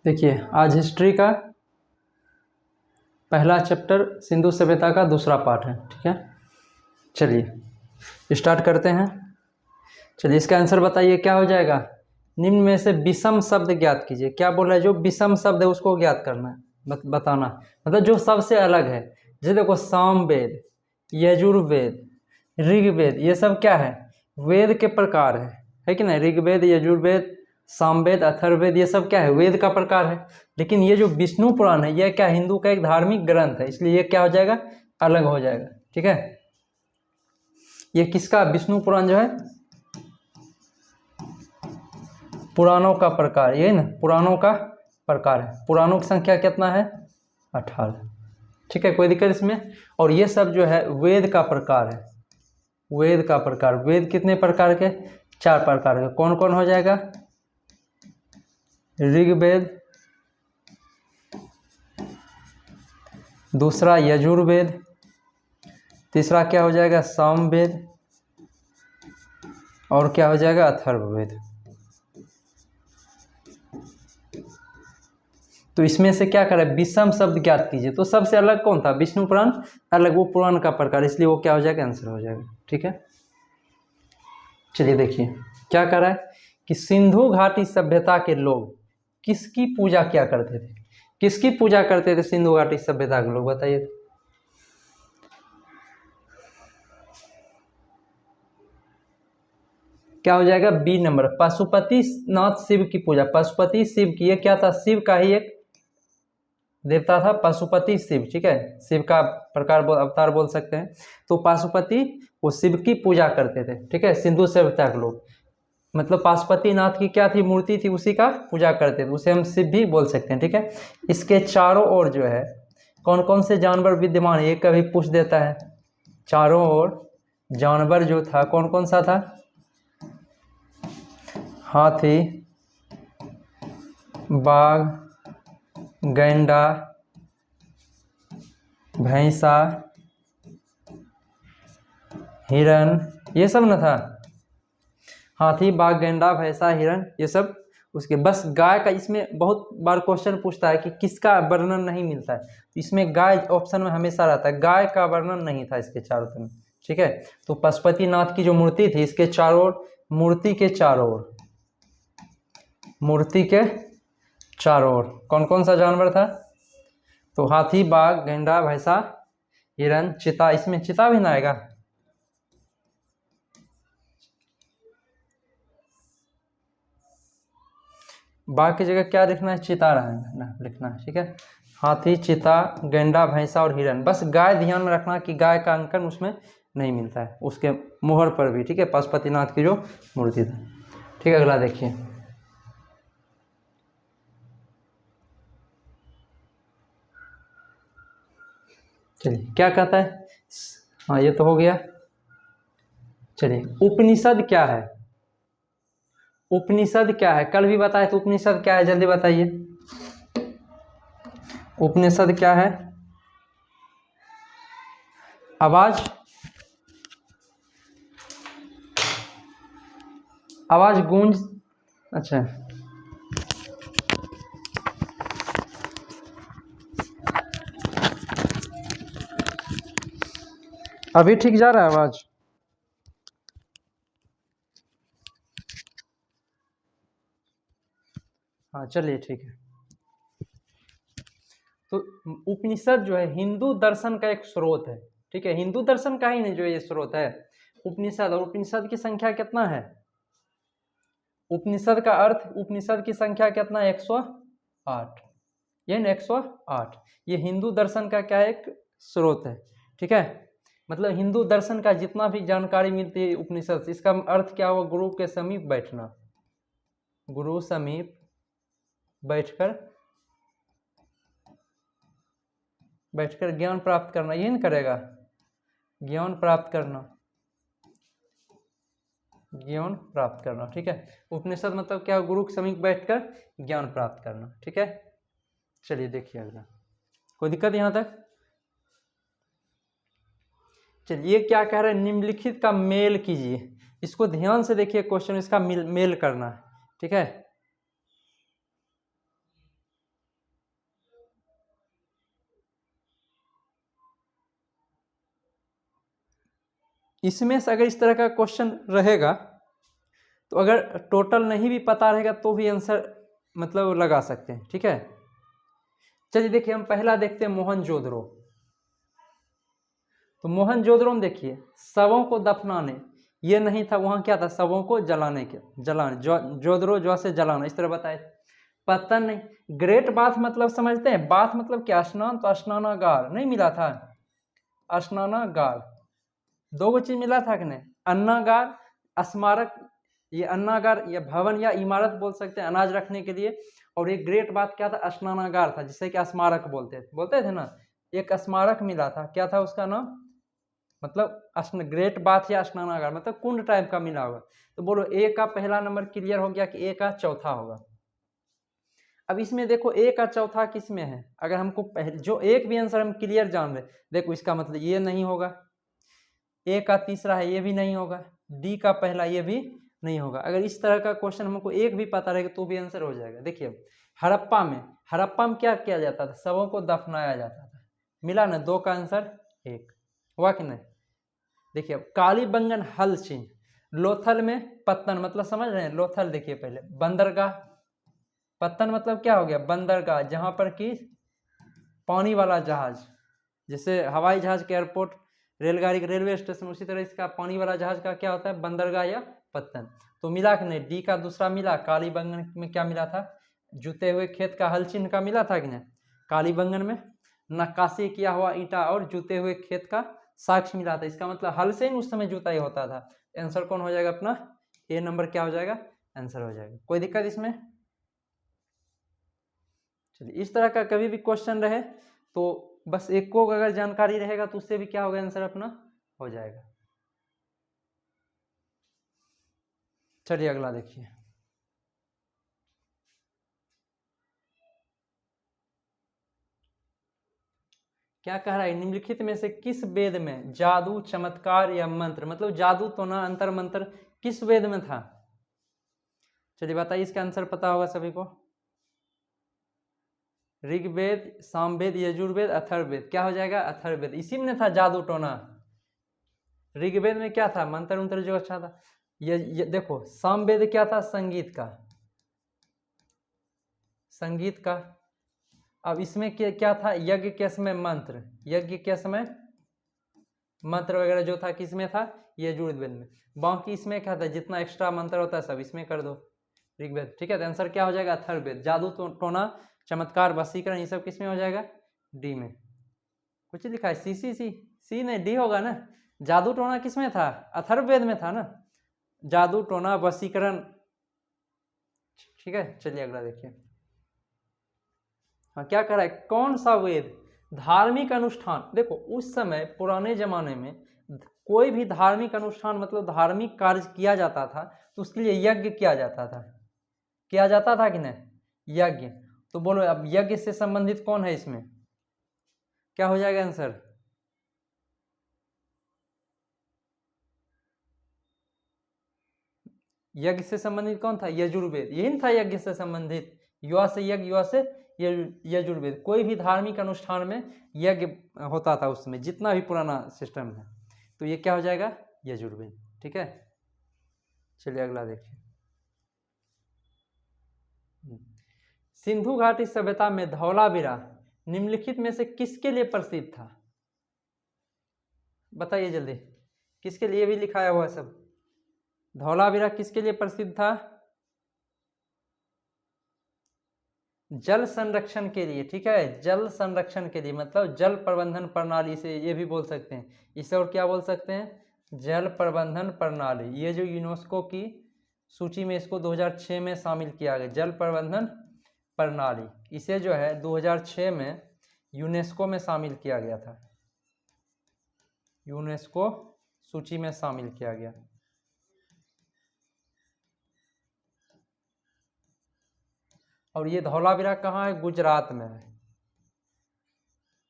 देखिए आज हिस्ट्री का पहला चैप्टर सिंधु सभ्यता का दूसरा पार्ट है। ठीक है, चलिए स्टार्ट करते हैं। चलिए इसका आंसर बताइए क्या हो जाएगा। निम्न में से विषम शब्द ज्ञात कीजिए। क्या बोल रहा है, जो विषम शब्द है उसको ज्ञात करना है, बताना, मतलब जो सबसे अलग है। जैसे देखो सामवेद, यजुर्वेद, ऋग्वेद, ये सब क्या है, वेद के प्रकार है कि नहीं। ऋग्वेद, यजुर्वेद, सामवेद, अथर्ववेद, ये सब क्या है, वेद का प्रकार है। लेकिन ये जो विष्णु पुराण है यह क्या, हिंदू का एक धार्मिक ग्रंथ है, इसलिए ये क्या हो जाएगा, अलग हो जाएगा। ठीक है, ये किसका, विष्णु पुराण जो है पुराणों का प्रकार, ये ना पुराणों का प्रकार है। पुराणों की संख्या कितना है, 18। ठीक है, कोई दिक्कत इसमें। और ये सब जो है वेद का प्रकार है, वेद का प्रकार। वेद कितने प्रकार के, 4 प्रकार के। कौन कौन हो जाएगा, ऋग्वेद, दूसरा यजुर्वेद, तीसरा क्या हो जाएगा सामवेद, और क्या हो जाएगा अथर्ववेद। तो इसमें से क्या करें, विषम शब्द ज्ञात कीजिए। तो सबसे अलग कौन था, विष्णु पुराण अलग, वो पुराण का प्रकार, इसलिए वो क्या हो जाएगा, आंसर हो जाएगा। ठीक है, चलिए देखिए क्या कह रहा है कि सिंधु घाटी सभ्यता के लोग किसकी पूजा क्या करते थे, किसकी पूजा करते थे सिंधु घाटी सभ्यता के लोग, बताइए। क्या हो जाएगा, बी नंबर, पशुपति नाथ शिव की पूजा। पशुपति शिव की, ये क्या था, शिव का ही एक देवता था पशुपति शिव। ठीक है, शिव का प्रकार अवतार बोल सकते हैं। तो पशुपति वो शिव की पूजा करते थे। ठीक है, सिंधु सभ्यता के लोग, मतलब पशुपतिनाथ की क्या थी, मूर्ति थी, उसी का पूजा करते थे, उसे हम शिव भी बोल सकते हैं। ठीक है, इसके चारों ओर जो है कौन कौन से जानवर विद्यमान है, ये कभी पूछ देता है। चारों ओर जानवर जो था कौन कौन सा था, हाथी, बाघ, गैंडा, भैंसा, हिरन, ये सब न था। हाथी, बाघ, गैंडा, भैंसा, हिरन, ये सब। उसके बस गाय का इसमें बहुत बार क्वेश्चन पूछता है कि किसका वर्णन नहीं मिलता है, तो इसमें गाय ऑप्शन में हमेशा रहता है। गाय का वर्णन नहीं था इसके चारों तरफ। ठीक है, तो पशुपतिनाथ की जो मूर्ति थी इसके चारों ओर, मूर्ति के चारों ओर, मूर्ति के चारों ओर कौन कौन सा जानवर था, तो हाथी, बाघ, गैंडा, भैंसा, हिरन, चिता। इसमें चिता भी ना आएगा, बाघ की जगह क्या लिखना है, चिता रहना लिखना है। ठीक है, हाथी, चिता, गैंडा, भैंसा और हिरन। बस गाय ध्यान में रखना कि गाय का अंकन उसमें नहीं मिलता है, उसके मुहर पर भी। ठीक है, पशुपतिनाथ की जो मूर्ति था। ठीक है, अगला देखिए। चलिए क्या कहता है, हाँ ये तो हो गया। चलिए उपनिषद क्या है, उपनिषद क्या है, कल भी बताए तो उपनिषद क्या है, जल्दी बताइए। उपनिषद क्या है, आवाज, आवाज गूंज, अच्छा अभी ठीक जा रहा है आवाज। हाँ चलिए ठीक है। तो उपनिषद जो है हिंदू दर्शन का एक स्रोत है। ठीक है, हिंदू दर्शन का ही नहीं जो ये स्रोत है उपनिषद। और उपनिषद की संख्या कितना है, उपनिषद का अर्थ, उपनिषद की संख्या कितना है, 108। ये 108, ये हिंदू दर्शन का क्या एक स्रोत है। ठीक है, मतलब हिंदू दर्शन का जितना भी जानकारी मिलती है उपनिषद से, इसका अर्थ क्या हुआ, गुरु के समीप बैठना, गुरु समीप बैठकर ज्ञान प्राप्त करना, यही ना करेगा, ज्ञान प्राप्त करना, ज्ञान प्राप्त करना। ठीक है, उपनिषद मतलब क्या, गुरु के समीप बैठकर ज्ञान प्राप्त करना। ठीक है, चलिए देखिए अगला, कोई दिक्कत यहाँ तक। चलिए क्या कह रहे हैं, निम्नलिखित का मेल कीजिए। इसको ध्यान से देखिए क्वेश्चन, इसका मेल करना है। ठीक है, इसमें से अगर इस तरह का क्वेश्चन रहेगा तो अगर टोटल नहीं भी पता रहेगा तो भी आंसर मतलब लगा सकते हैं, ठीक है। चलिए देखिए, हम पहला देखते हैं मोहनजोदड़ो। तो मोहनजोदड़ो में देखिए शवों को दफनाने, ये नहीं था, वहाँ क्या था, शवों को जलाने के, जलाने, जोदड़ो जो से जलाना, इस तरह बताए। पतन नहीं, ग्रेट बाथ मतलब समझते हैं, बाथ मतलब क्या, स्नान, तो स्नानागार नहीं मिला था, स्नानागार, दो चीज मिला था कि नहीं, अन्नागार, स्मारक, ये अन्नागार या भवन या इमारत बोल सकते हैं अनाज रखने के लिए, और एक ग्रेट बात क्या था, स्नानागार था, जिसे कि स्मारक बोलते थे ना, एक स्मारक मिला था, क्या था उसका नाम, मतलब ग्रेट बाथ या स्नानागार, मतलब कुंड टाइप का मिला होगा। तो बोलो ए का पहला नंबर क्लियर हो गया कि ए का चौथा होगा। अब इसमें देखो ए का चौथा किस में है, अगर हमको जो एक भी आंसर हम क्लियर जान रहे, देखो इसका मतलब ये नहीं होगा, ए का तीसरा है ये भी नहीं होगा, डी का पहला ये भी नहीं होगा। अगर इस तरह का क्वेश्चन हमको एक भी पता रहेगा तो भी आंसर हो जाएगा। देखिए हड़प्पा में क्या किया जाता था, शवों को दफनाया जाता था, मिला ना, दो का आंसर एक हुआ कि नहीं। देखिए कालीबंगन हल चिन्ह, लोथल में पत्तन मतलब समझ रहे हैं, लोथल देखिए पहले, बंदरगाह, पत्तन मतलब क्या हो गया, बंदरगाह, जहां पर कि पानी वाला जहाज, जैसे हवाई जहाज के एयरपोर्ट, रेलगाड़ी के रेलवे स्टेशन, उसी तरह इसका पानी वाला जहाज का क्या होता है, बंदरगाह या पत्तन। तो मिला कि नहीं, डी का दूसरा मिला, कालीबंगन में क्या मिला था, जुते हुए खेत का हल चिन्ह का मिला था कि नहीं, कालीबंगन में नक्काशी किया हुआ ईंटा और जुते हुए खेत का साक्ष्य मिला था, इसका मतलब हल से उस समय जुताई होता था। आंसर कौन हो जाएगा अपना, ए नंबर क्या हो जाएगा, आंसर हो जाएगा। कोई दिक्कत इसमें। चलिए इस तरह का कभी भी क्वेश्चन रहे तो बस एक को अगर जानकारी रहेगा तो उससे भी क्या होगा, आंसर अपना हो जाएगा। चलिए अगला देखिए, क्या कह रहा है, निम्नलिखित में से किस वेद में जादू, चमत्कार या मंत्र, मतलब जादू तो ना, अंतर मंत्र किस वेद में था। चलिए बताइए, इसका आंसर पता होगा सभी को, ऋग्वेद, सामवेद, यजुर्वेद, अथर्ववेद, क्या हो जाएगा, अथर्ववेद, इसी में था जादू टोना। ऋग्वेद में क्या था, मंत्र उंत्र जो अच्छा था, ये देखो सामवेद क्या था, संगीत का। अब इसमें क्या था, यज्ञ के समय मंत्र, यज्ञ के समय मंत्र वगैरह जो था किसमें था, यजुर्वेद में। बाकी इसमें क्या था, जितना एक्स्ट्रा मंत्र होता है सब इसमें कर दो, ऋग्वेद, ठीक है। तो आंसर क्या हो जाएगा, अथर्ववेद। जादू टोना, चमत्कार, वशीकरण, ये सब किसमें हो जाएगा, डी में। कुछ लिखा है सी नहीं, डी होगा ना। जादू टोना किसमें था, अथर्ववेद में था ना, जादू टोना वशीकरण, ठीक है। चलिए अगला देखिए, हाँ क्या कर रहा है, कौन सा वेद धार्मिक अनुष्ठान, देखो उस समय पुराने जमाने में कोई भी धार्मिक अनुष्ठान मतलब धार्मिक कार्य किया जाता था तो उसके लिए यज्ञ किया जाता था कि नहीं, यज्ञ। तो बोलो अब यज्ञ से संबंधित कौन है इसमें, क्या हो जाएगा आंसर, यज्ञ से संबंधित कौन था, यजुर्वेद, यही था यज्ञ से संबंधित, युवा से यज्ञ, युवा से यजुर्वेद। कोई भी धार्मिक अनुष्ठान में यज्ञ होता था उसमें, जितना भी पुराना सिस्टम है, तो ये क्या हो जाएगा, यजुर्वेद, ठीक है। चलिए अगला देखिए, सिंधु घाटी सभ्यता में धौलावीरा निम्नलिखित में से किसके लिए प्रसिद्ध था, बताइए जल्दी, किसके लिए भी लिखाया हुआ सब, धौलावीरा किसके लिए प्रसिद्ध था, जल संरक्षण के लिए, ठीक है, जल संरक्षण के लिए, मतलब जल प्रबंधन प्रणाली से ये भी बोल सकते हैं, इसे और क्या बोल सकते हैं, जल प्रबंधन प्रणाली। ये जो यूनेस्को की सूची में इसको 2006 में शामिल किया गया, जल प्रबंधन प्रणाली, इसे जो है 2006 में यूनेस्को में शामिल किया गया था, यूनेस्को सूची में शामिल किया गया। और ये धौलावीरा कहाँ है, गुजरात में है,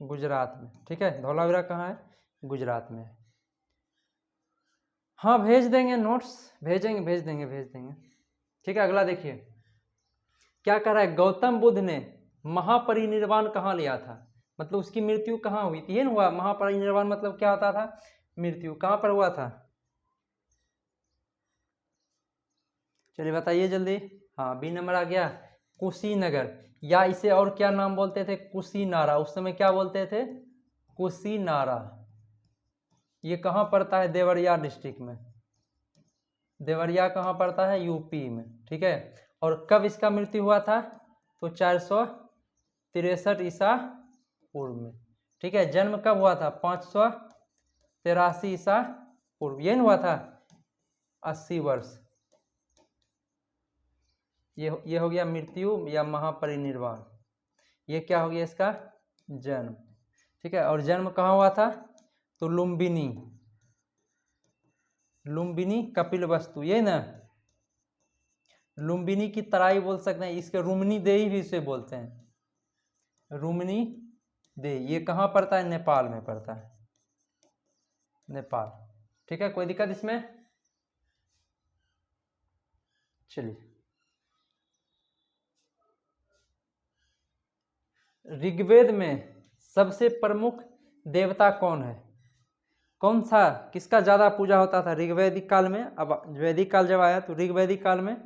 गुजरात में, ठीक है। धौलावीरा कहाँ है, गुजरात में है। हाँ भेज देंगे नोट्स, भेज देंगे, ठीक है। अगला देखिए, क्या कह रहा है, गौतम बुद्ध ने महापरिनिर्वाण कहाँ लिया था, मतलब उसकी मृत्यु कहाँ हुई थी, ये हुआ महापरिनिर्वाण, मतलब क्या होता था, मृत्यु कहाँ पर हुआ था, चलिए बताइए जल्दी। हाँ, बी नंबर आ गया कुशीनगर, या इसे और क्या नाम बोलते थे? कुशीनारा। उस समय क्या बोलते थे? कुशीनारा। ये कहाँ पड़ता है? देवरिया डिस्ट्रिक्ट में। देवरिया कहाँ पड़ता है? यूपी में। ठीक है। और कब इसका मृत्यु हुआ था? तो 463 ईसा पूर्व में। ठीक है। जन्म कब हुआ था? 583 ईसा पूर्व। ये हुआ था 80 वर्ष। ये हो गया मृत्यु या महापरिनिर्वाण। ये क्या हो गया? इसका जन्म। ठीक है। और जन्म कहाँ हुआ था? तो लुम्बिनी, लुम्बिनी कपिलवस्तु, ये ना लुम्बिनी की तराई बोल सकते हैं, इसके रुमनी देही भी इसे बोलते हैं, रुमनी देही। ये कहाँ पड़ता है? नेपाल में पड़ता है, नेपाल। ठीक है। कोई दिक्कत इसमें? चलिए, ऋग्वेद में सबसे प्रमुख देवता कौन है? कौन सा, किसका ज्यादा पूजा होता था ऋग्वैदिक काल में? अब वैदिक काल जब आया तो ऋग्वैदिक काल में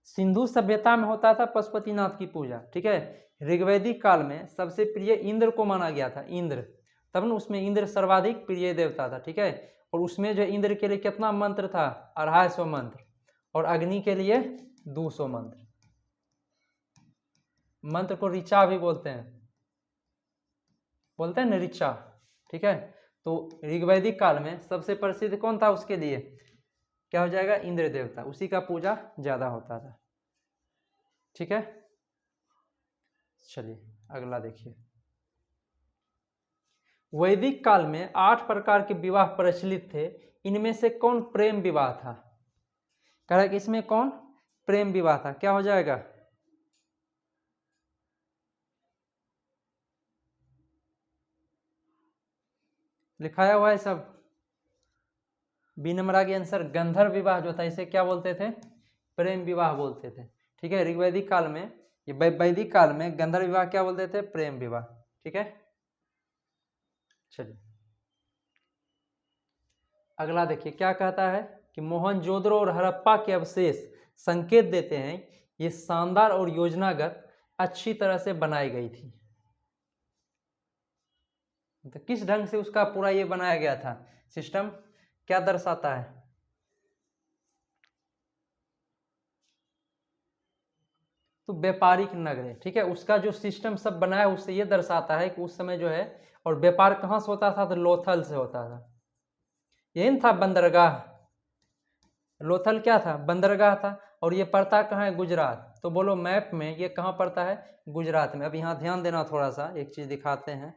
सिंधु सभ्यता में होता था पशुपतिनाथ की पूजा। ठीक है। ऋग्वैदिक काल में सबसे प्रिय इंद्र को माना गया था, इंद्र। तब न उसमें इंद्र सर्वाधिक प्रिय देवता था। ठीक है। और उसमें जो इंद्र के लिए कितना मंत्र था? 250 मंत्र। और अग्नि के लिए 200 मंत्र। मंत्र को ऋचा भी बोलते हैं, बोलते हैं ना, ऋचा। ठीक है। तो ऋग्वैदिक काल में सबसे प्रसिद्ध कौन था? उसके लिए क्या हो जाएगा? इंद्र देवता। उसी का पूजा ज्यादा होता था। ठीक है। चलिए अगला देखिए। वैदिक काल में 8 प्रकार के विवाह प्रचलित थे, इनमें से कौन प्रेम विवाह था? कह रहा है कि इसमें कौन प्रेम विवाह था? क्या हो जाएगा? लिखाया हुआ है सब। बी नंबर आ गया आंसर। गंधर्व विवाह जो था इसे क्या बोलते थे? प्रेम विवाह बोलते थे। ठीक है। ऋग्वैदिक काल में, ये वैदिक काल में गंधर्व विवाह क्या बोलते थे? प्रेम विवाह। ठीक है। चलिए अगला देखिए क्या कहता है कि मोहनजोदड़ो और हड़प्पा के अवशेष संकेत देते हैं ये शानदार और योजनागत अच्छी तरह से बनाई गई थी। तो किस ढंग से उसका पूरा ये बनाया गया था सिस्टम, क्या दर्शाता है? तो व्यापारिक नगर। ठीक है। उसका जो सिस्टम सब बनाया उससे ये दर्शाता है कि उस समय जो है, और व्यापार कहाँ से होता था? तो लोथल से होता था। यही था बंदरगाह। लोथल क्या था? बंदरगाह था। और ये पड़ता कहाँ है? गुजरात। तो बोलो मैप में ये कहाँ पड़ता है? गुजरात में। अब यहाँ ध्यान देना, थोड़ा सा एक चीज दिखाते हैं।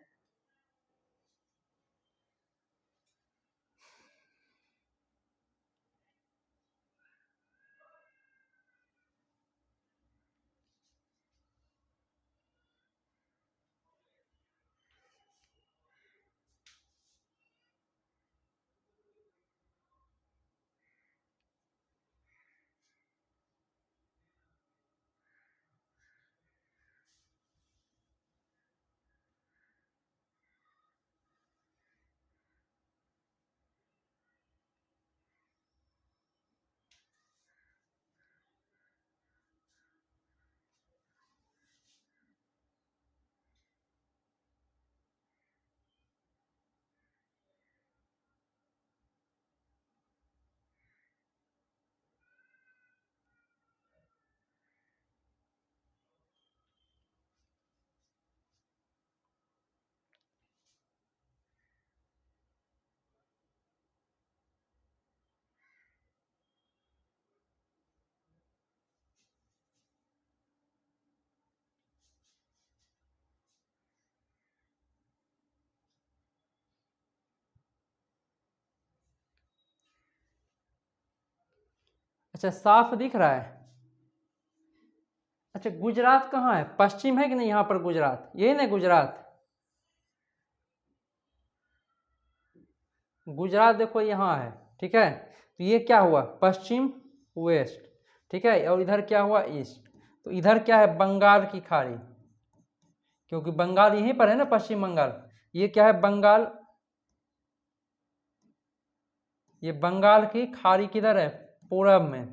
अच्छा, साफ दिख रहा है। अच्छा, गुजरात कहाँ है? पश्चिम है कि नहीं यहाँ पर? गुजरात यही ना गुजरात। गुजरात देखो यहाँ है। ठीक है। तो ये क्या हुआ? पश्चिम, वेस्ट। ठीक है। और इधर क्या हुआ? ईस्ट। तो इधर क्या है? बंगाल की खाड़ी, क्योंकि बंगाल यहीं पर है ना, पश्चिम बंगाल। ये क्या है? बंगाल। ये बंगाल की खाड़ी किधर है? पूरब में।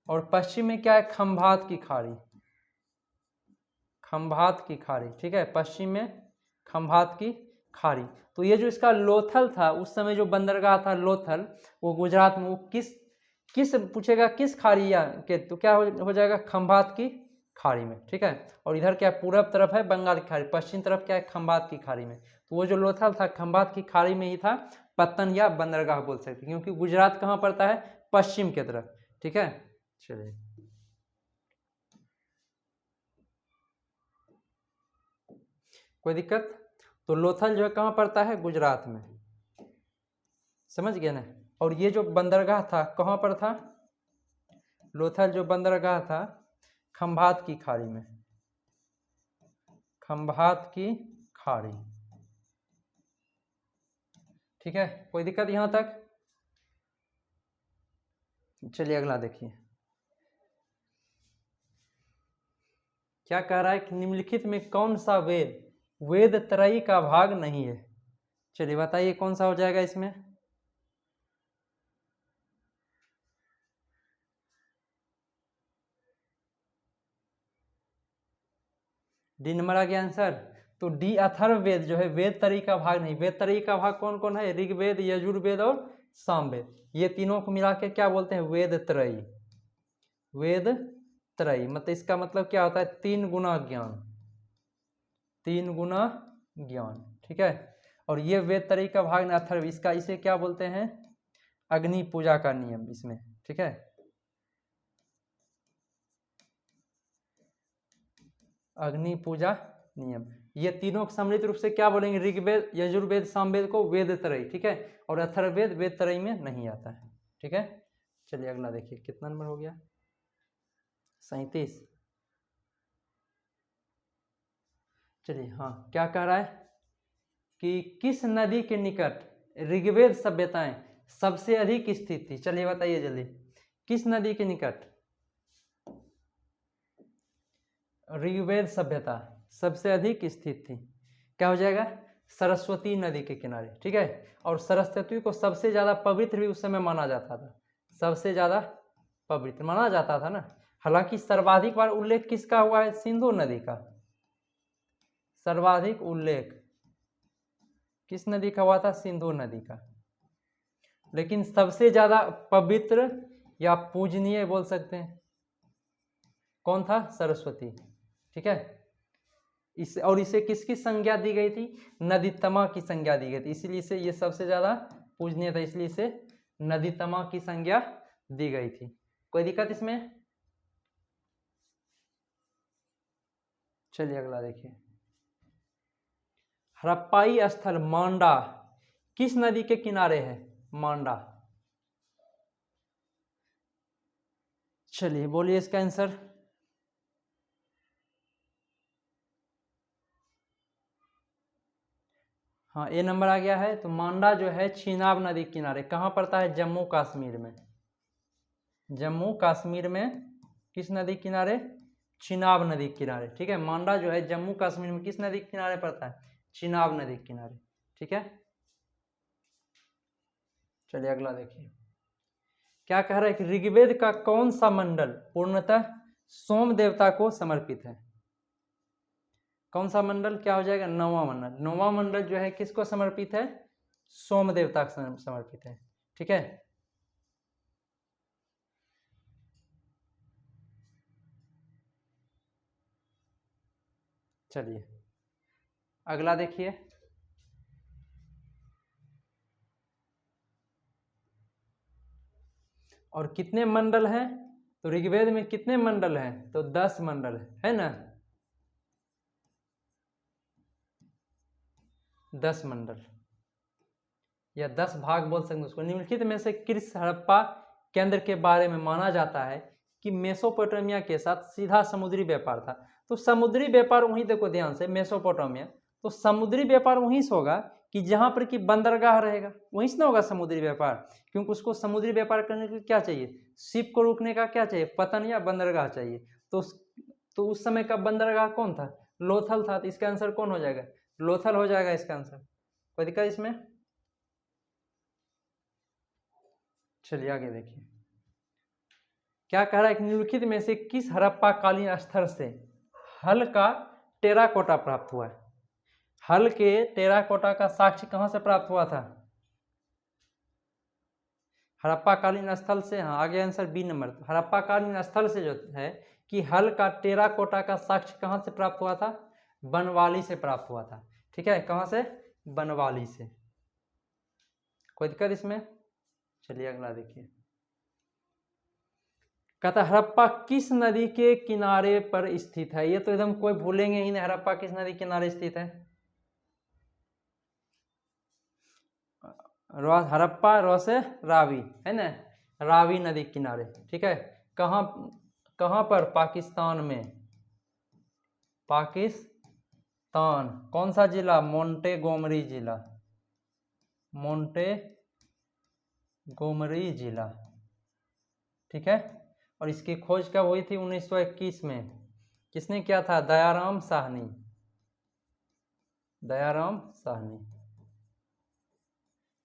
और पश्चिम में क्या है, खंभात की खाड़ी, खंभात की खाड़ी, ठीक है, पश्चिम में खंभात की खाड़ी। तो ये जो इसका लोथल था, उस समय जो बंदरगाह था लोथल, वो गुजरात में, वो किस किस पूछेगा किस खाड़ी या के, तो क्या हो जाएगा, खंभात की खाड़ी में, ठीक है। और इधर क्या पूरब तरफ है बंगाल की खाड़ी, पश्चिम तरफ क्या है, खंभात की खाड़ी में। तो वो जो लोथल था खंभात की खाड़ी में ही था, पत्तन या बंदरगाह बोल सकते, क्योंकि गुजरात कहाँ पड़ता है, पश्चिम की तरफ, ठीक है। चलिए, कोई दिक्कत? तो लोथल जो है कहाँ पड़ता है, गुजरात में, समझ गए ना। और ये जो बंदरगाह था कहाँ पर था, लोथल जो बंदरगाह था खंभात की खाड़ी में, खंभात की खाड़ी, ठीक है। कोई दिक्कत यहां तक? चलिए अगला देखिए, क्या कह रहा है कि निम्नलिखित में कौन सा वेद वेद त्रयी का भाग नहीं है। चलिए बताइए कौन सा हो जाएगा इसमें। डी नंबर आ गया आंसर। तो डी अथर्ववेद जो है वेद त्रयी का भाग नहीं। वेद त्रयी का भाग कौन कौन है, ऋग्वेद, यजुर्वेद और सामवेद, ये तीनों को मिला के क्या बोलते हैं, वेद त्रयी। वेद त्रयी मतलब इसका मतलब क्या होता है, 3 गुना ज्ञान, 3 गुना ज्ञान, ठीक है। और ये वेद त्रयी का भाग न अथर्व, इसका इसे क्या बोलते हैं, अग्नि पूजा का नियम इसमें, ठीक है, अग्नि पूजा नियम। ये तीनों सम्मिलित रूप से क्या बोलेंगे, ऋग्वेद, यजुर्वेद, सामवेद को वेद त्रयी, ठीक है। और अथर्ववेद वेद त्रयी में नहीं आता है, ठीक है। चलिए अगला देखिए, कितना नंबर हो गया, 37। चलिए हाँ, क्या कह रहा है कि किस नदी के निकट ऋग्वेद सभ्यताएं सबसे अधिक स्थित थी। चलिए बताइए जल्दी, किस नदी के निकट ऋग्वेद सभ्यता सबसे अधिक स्थित थी, क्या हो जाएगा, सरस्वती नदी के किनारे, ठीक है। और सरस्वती को सबसे ज्यादा पवित्र भी उस समय माना जाता था, सबसे ज्यादा पवित्र माना जाता था ना। हालांकि सर्वाधिक बार उल्लेख किसका हुआ है, सिंधु नदी का, सर्वाधिक उल्लेख किस नदी का हुआ था, सिंधु नदी का। लेकिन सबसे ज्यादा पवित्र या पूजनीय बोल सकते हैं कौन था, सरस्वती, ठीक है। इसे किसकी संज्ञा दी गई थी, नदीतमा की संज्ञा दी गई थी, इसीलिए इसे ये सबसे ज्यादा पूजनीय था, इसलिए इसे नदीतमा की संज्ञा दी गई थी। कोई दिक्कत इसमें? चलिए अगला देखिए, हड़प्पाई स्थल मांडा किस नदी के किनारे है, मांडा। चलिए बोलिए इसका आंसर। हाँ, ए नंबर आ गया है। तो मांडा जो है चीनाब नदी के किनारे, कहाँ पड़ता है, जम्मू कश्मीर में, जम्मू कश्मीर में किस नदी के किनारे, चिनाब नदी के किनारे, ठीक है। मांडा जो है जम्मू कश्मीर में किस नदी के किनारे पड़ता है, चिनाब नदी के किनारे, ठीक है। चलिए अगला देखिए, क्या कह रहा है कि ऋग्वेद का कौन सा मंडल पूर्णतः सोम देवता को समर्पित है। कौन सा मंडल, क्या हो जाएगा, नौवां मंडल। नौवां मंडल जो है किसको समर्पित है, सोम देवता को समर्पित है, ठीक है। चलिए अगला देखिए, और कितने मंडल हैं, तो ऋग्वेद में कितने मंडल हैं, तो 10 मंडल है ना, 10 मंडल या 10 भाग बोल सकते हैं उसको। निम्नलिखित में से किस हड़प्पा केंद्र के बारे में माना जाता है कि मेसोपोटामिया के साथ सीधा समुद्री व्यापार था। तो समुद्री व्यापार वहीं, देखो ध्यान से, मेसोपोटामिया, तो समुद्री व्यापार वहीं से होगा कि जहां पर कि बंदरगाह रहेगा, वहीं से ना होगा समुद्री व्यापार, क्योंकि उसको समुद्री व्यापार करने के लिए क्या चाहिए, शिप को रुकने का क्या चाहिए, पतन या बंदरगाह चाहिए। तो उस समय का बंदरगाह कौन था, लोथल था। तो इसका आंसर कौन हो जाएगा, लोथल हो जाएगा इसका आंसर। कोई दिक्कत इसमें? चलिए आगे देखिए, क्या कह रहा है कि निम्नलिखित में से किस हड़प्पा कालीन स्थल से हल का टेराकोटा प्राप्त हुआ है? हल के टेराकोटा का साक्ष्य कहां से प्राप्त हुआ था? हड़प्पा कालीन स्थल से। हाँ, आगे आंसर बी नंबर। हड़प्पा कालीन स्थल से जो है कि हल का टेराकोटा का साक्ष्य कहां से प्राप्त हुआ था? बनवाली से प्राप्त हुआ था। ठीक है, कहां से? बनवाली से। कोई दिक्कत इसमें? चलिए अगला देखिए। कहता हड़प्पा किस नदी के किनारे पर स्थित है? ये तो एकदम कोई भूलेंगे ही नहीं। हड़प्पा किस नदी के किनारे स्थित है? हड़प्पा रो से रावी है ना, रावी नदी के किनारे। ठीक है, कहाँ कहाँ पर? पाकिस्तान में। पाकिस्तान। कौन सा जिला? मोंटेगोमरी जिला। मोंटेगोमरी जिला। ठीक है, और इसकी खोज कब हुई थी? 1921 में। किसने किया था? दयाराम साहनी। दयाराम साहनी।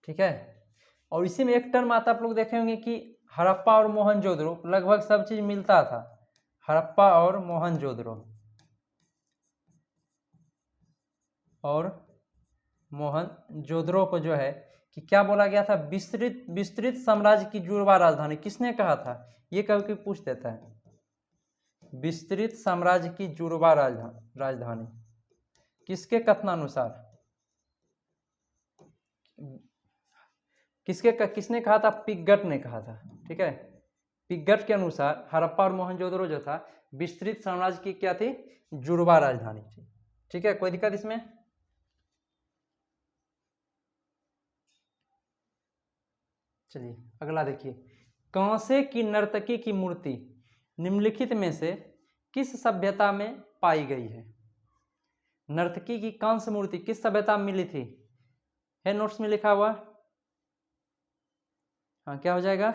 ठीक है, और इसी में एक टर्म आता आप लोग देखे होंगे कि हड़प्पा और मोहनजोदड़ो, लगभग सब चीज मिलता था। हड़प्पा और मोहनजोदड़ो और मोहनजोदड़ो को जो है कि क्या बोला गया था? विस्तृत साम्राज्य की जुड़वा राजधानी। किसने कहा था? ये कभी पूछ देता है। विस्तृत साम्राज्य की जुड़वा राजधानी किसके कथनानुसार? किसने कहा था? पिगट ने कहा था। ठीक है, पिगट के अनुसार हड़प्पा और मोहनजोदड़ो जो था विस्तृत साम्राज्य की क्या थी? जुड़वा राजधानी थी। ठीक है, कोई दिक्कत इसमें? चलिए अगला देखिए। कांसे की नर्तकी की मूर्ति निम्नलिखित में से किस सभ्यता में पाई गई है? नर्तकी की कांस्य मूर्ति किस सभ्यता में मिली थी? है नोट्स में लिखा हुआ। हाँ, क्या हो जाएगा?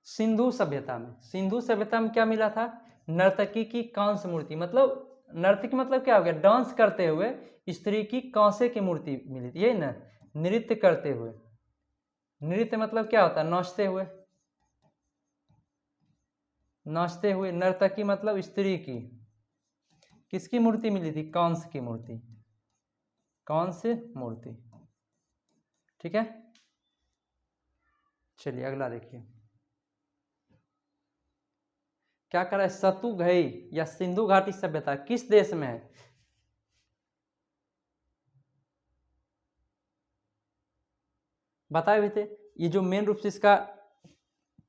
सिंधु सभ्यता में। सिंधु सभ्यता में क्या मिला था? नर्तकी की कांस्य मूर्ति। मतलब नर्तकी मतलब क्या हो गया? डांस करते हुए स्त्री की कांसे की मूर्ति मिली थी, यही ना? नृत्य करते हुए। नृत्य मतलब क्या होता है? नाचते हुए। नाचते हुए। नर्तकी मतलब स्त्री की। किसकी मूर्ति मिली थी? कांस्य की मूर्ति। कांस्य मूर्ति। ठीक है, चलिए अगला देखिए। क्या कर रहा है? सतुघई या सिंधु घाटी सभ्यता किस देश में है? बताए भी थे। ये जो मेन रूप से इसका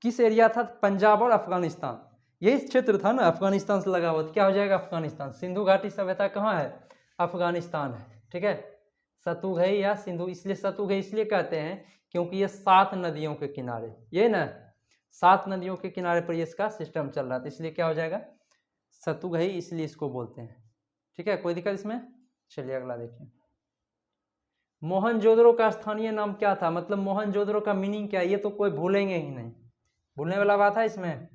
किस एरिया था? पंजाब और अफगानिस्तान। यही क्षेत्र था ना, अफगानिस्तान से लगा हुआ। तो क्या हो जाएगा? अफगानिस्तान। सिंधु घाटी सभ्यता कहाँ है? अफगानिस्तान है। ठीक है, सतुघई या सिंधु। इसलिए सतुघई इसलिए कहते हैं क्योंकि ये 7 नदियों के किनारे, ये ना 7 नदियों के किनारे पर ये इसका सिस्टम चल रहा था, इसलिए क्या हो जाएगा? सतुघई, इसलिए इसको बोलते हैं। ठीक है, कोई दिक्कत इसमें? चलिए अगला देखिए। मोहनजोदड़ो का स्थानीय नाम क्या था? मतलब मोहनजोदड़ो का मीनिंग क्या है? ये तो कोई भूलेंगे ही नहीं। भूलने वाला बात है इसमें?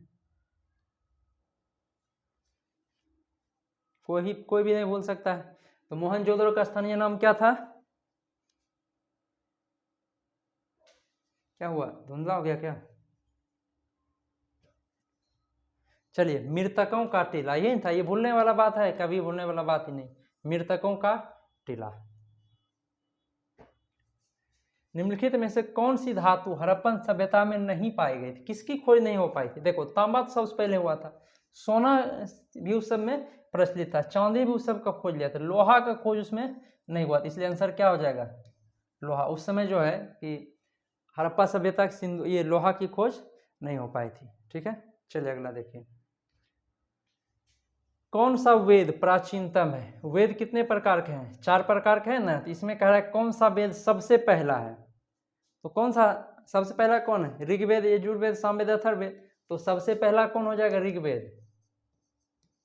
कोई भी नहीं भूल सकता है। तो मोहनजोदड़ो का स्थानीय नाम क्या था? क्या हुआ? धुंधला हो गया क्या? चलिए, मृतकों का टीला। यही था। ये भूलने वाला बात है? कभी भूलने वाला बात ही नहीं। मृतकों का टीला। निम्नलिखित में से कौन सी धातु हड़प्पन सभ्यता में नहीं पाई गई थी? किसकी खोज नहीं हो पाई थी? देखो, तांबा तो सबसे पहले हुआ था। सोना भी उस सब में प्रचलित था। चांदी भी उस सब का खोज लिया था। लोहा का खोज उसमें नहीं हुआ था, इसलिए आंसर क्या हो जाएगा? लोहा। उस समय जो है कि हड़प्पा सभ्यता की सिंधु ये लोहा की खोज नहीं हो पाई थी। ठीक है, चलिए अगला देखिए। कौन सा वेद प्राचीनतम है? वेद कितने प्रकार के हैं? 4 प्रकार के हैं ना। तो इसमें कह रहा है कौन सा वेद सबसे पहला है? तो कौन सा सबसे पहला कौन है? ऋग्वेद, यजुर्वेद, सामवेद, अथर्ववेद। तो सबसे पहला कौन हो जाएगा? ऋग्वेद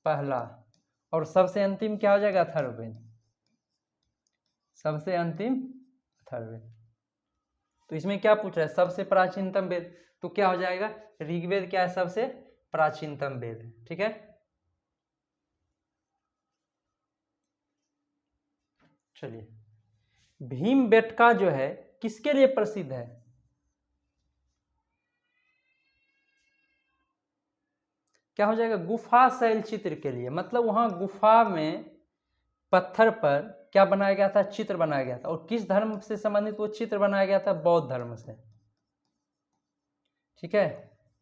पहला। और सबसे अंतिम क्या हो जाएगा? अथर्ववेद। सबसे अंतिम अथर्ववेद। तो इसमें क्या पूछ रहा है? सबसे प्राचीनतम वेद। तो क्या हो जाएगा? ऋग्वेद क्या है? सबसे प्राचीनतम वेद है। ठीक है, चलिए। भीमबेटका जो है किसके लिए प्रसिद्ध है? क्या हो जाएगा, गुफा शैल चित्र के लिए, मतलब वहाँ गुफा में पत्थर पर क्या बनाया गया था, चित्र बनाया गया था। और किस धर्म से संबंधित वो चित्र बनाया गया था, बौद्ध धर्म से। ठीक है,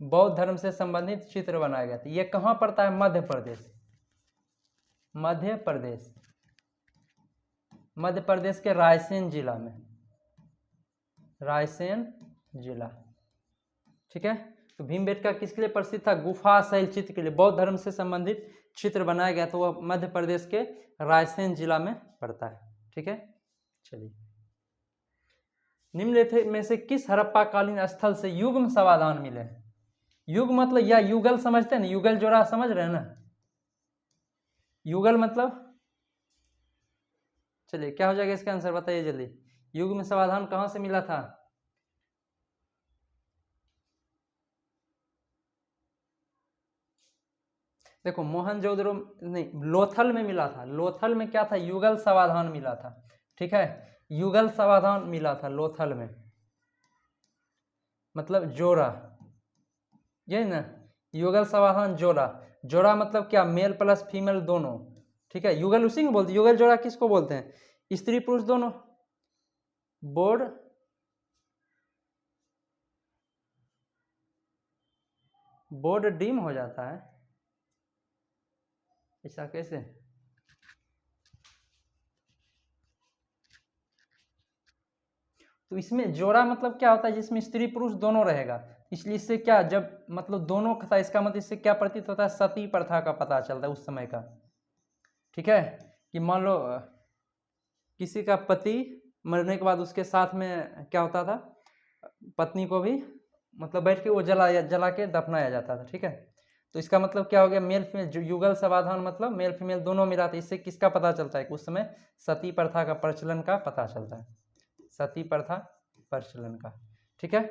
बौद्ध धर्म से संबंधित चित्र बनाया गया था। ये कहाँ पड़ता है, मध्य प्रदेश। मध्य प्रदेश, मध्य प्रदेश के रायसेन जिला में, रायसेन जिला। ठीक है, तो भीमबेटका किसके लिए प्रसिद्ध था, गुफा शैल चित्र के लिए। बौद्ध धर्म से संबंधित चित्र बनाया गया तो वह मध्य प्रदेश के रायसेन जिला में पड़ता है। ठीक है, चलिए, निम्नलिखित में से किस हड़प्पा कालीन स्थल से युग्म समाधान मिले हैं। युग मतलब या युगल समझते हैं ना, युगल जोड़ा समझ रहे हैं ना, युगल मतलब, चलिए क्या हो जाएगा इसका आंसर बताइए जल्दी। युग्म समाधान कहां से मिला था, देखो मोहनजोदड़ो नहीं, लोथल में मिला था। लोथल में क्या था, युगल समाधान मिला था। ठीक है, युगल समाधान मिला था लोथल में, मतलब जोड़ा, यही ना, युगल समाधान जोड़ा। जोड़ा मतलब क्या, मेल प्लस फीमेल दोनों। ठीक है, युगल उसी को बोलते हैं। युगल जोड़ा किसको बोलते हैं, स्त्री पुरुष दोनों। बोर्ड बोर्ड डीम हो जाता है, ऐसा कैसे, तो इसमें जोड़ा मतलब क्या होता है, जिसमें स्त्री पुरुष दोनों रहेगा। इसलिए इससे क्या, जब मतलब दोनों था, इसका मतलब इससे क्या प्रतीत होता है, सती प्रथा का पता चलता है उस समय का। ठीक है, कि मान लो किसी का पति मरने के बाद उसके साथ में क्या होता था, पत्नी को भी मतलब बैठ के वो जला के दफनाया जाता था। ठीक है, तो इसका मतलब क्या हो गया, मेल फीमेल युगल समाधान मतलब मेल फीमेल दोनों मिला था। इससे किसका पता चलता है कि उस समय सती प्रथा का प्रचलन का पता चलता है, सती प्रथा प्रचलन का। ठीक है,